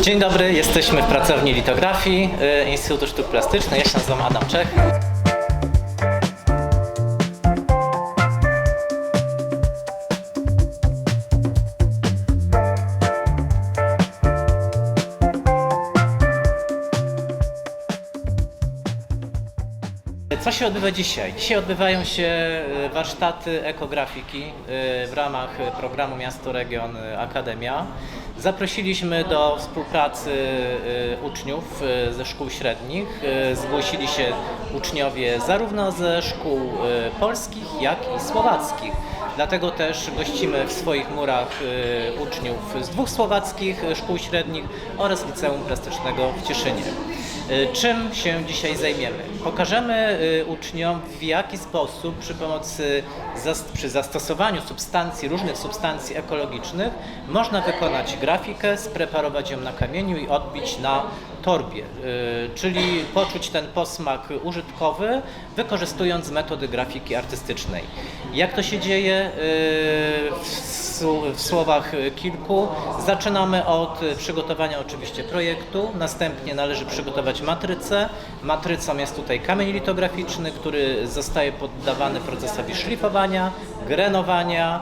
Dzień dobry, jesteśmy w pracowni litografii Instytutu Sztuk Plastycznych. Ja się nazywam Adam Czech. Co się odbywa dzisiaj? Dzisiaj odbywają się warsztaty ekografiki w ramach programu Miasto Region Akademia. Zaprosiliśmy do współpracy uczniów ze szkół średnich. Zgłosili się uczniowie zarówno ze szkół polskich, jak i słowackich. Dlatego też gościmy w swoich murach uczniów z 2 słowackich szkół średnich oraz Liceum Plastycznego w Cieszynie. Czym się dzisiaj zajmiemy? Pokażemy uczniom, w jaki sposób przy zastosowaniu różnych substancji ekologicznych można wykonać grafikę, spreparować ją na kamieniu i odbić na torbie, czyli poczuć ten posmak użytkowy, wykorzystując metody grafiki artystycznej. Jak to się dzieje? W słowach kilku. Zaczynamy od przygotowania oczywiście projektu, następnie należy przygotować matrycę. Matrycą jest tutaj kamień litograficzny, który zostaje poddawany procesowi szlifowania, grenowania,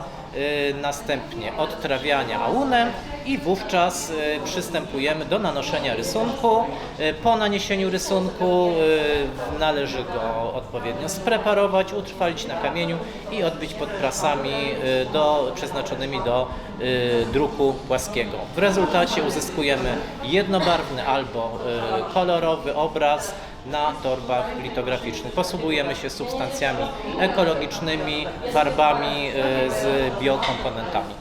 następnie odtrawiania aunem i wówczas przystępujemy do nanoszenia rysunku. Po naniesieniu rysunku należy go odpowiednio spreparować, utrwalić na kamieniu i odbić pod prasami przeznaczonymi do druku płaskiego. W rezultacie uzyskujemy jednobarwny albo kolorowy obraz na torbach litograficznych. Posługujemy się substancjami ekologicznymi, farbami z biokomponentami.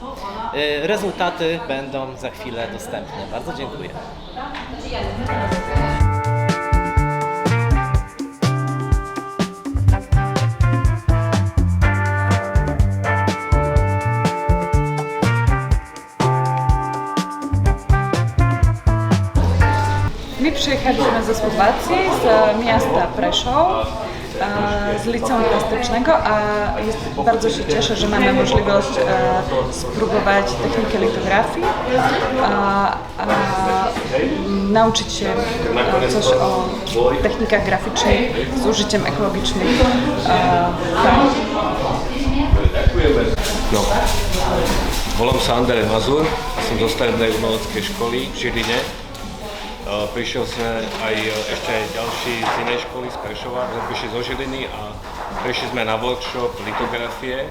Rezultaty będą za chwilę dostępne. Bardzo dziękuję. My przyjechaliśmy ze Słowacji, z miasta Prešov, z Liceum Plastycznego, a bardzo się cieszę, że mamy możliwość spróbować technikę litografii, nauczyć się coś o technikach graficznych z użyciem ekologicznych farb. No. Volám sa Andrej Mazur, som zo strednej umeleckej školy v Žiline. Prišiel sme ešte aj ďalší z inej školy, z Prešova, sme prišli zo Žiliny a prišli sme na workshop litografie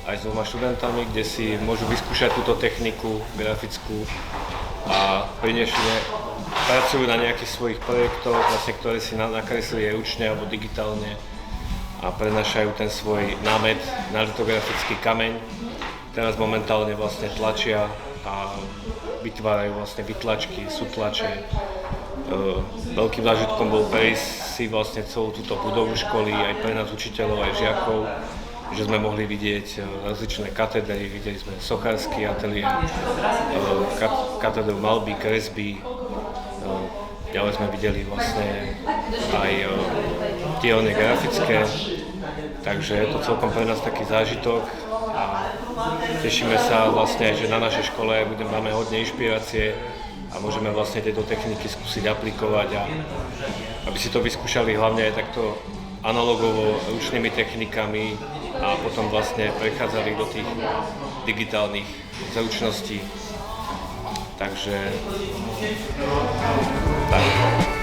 aj s 2 študentami, kde si môžu vyskúšať túto techniku grafickú a pracujú na nejakých svojich projektoch, vlastne, ktoré si nakreslili aj ručne alebo digitálne a prenášajú ten svoj námet na litografický kameň. Teraz momentálne vlastne tlačia a vytvárajú vlastne vytlačky, sútlače. Veľkým zážitkom bol prejsť si vlastne celú túto budovu školy aj pre nás učiteľov, aj žiakov, že sme mohli vidieť rozličné katedry, videli sme sochársky ateliér, katedru malby, kresby, ďalej sme videli vlastne aj dielne grafické, takže je to celkom pre nás taký zážitok a tešíme sa vlastne, že na našej škole máme hodne inšpirácie a môžeme vlastne tieto techniky skúsiť aplikovať a aby si to vyskúšali hlavne aj takto analogovo, ručnými technikami a potom vlastne prechádzali do tých digitálnych zručností. Takže tak.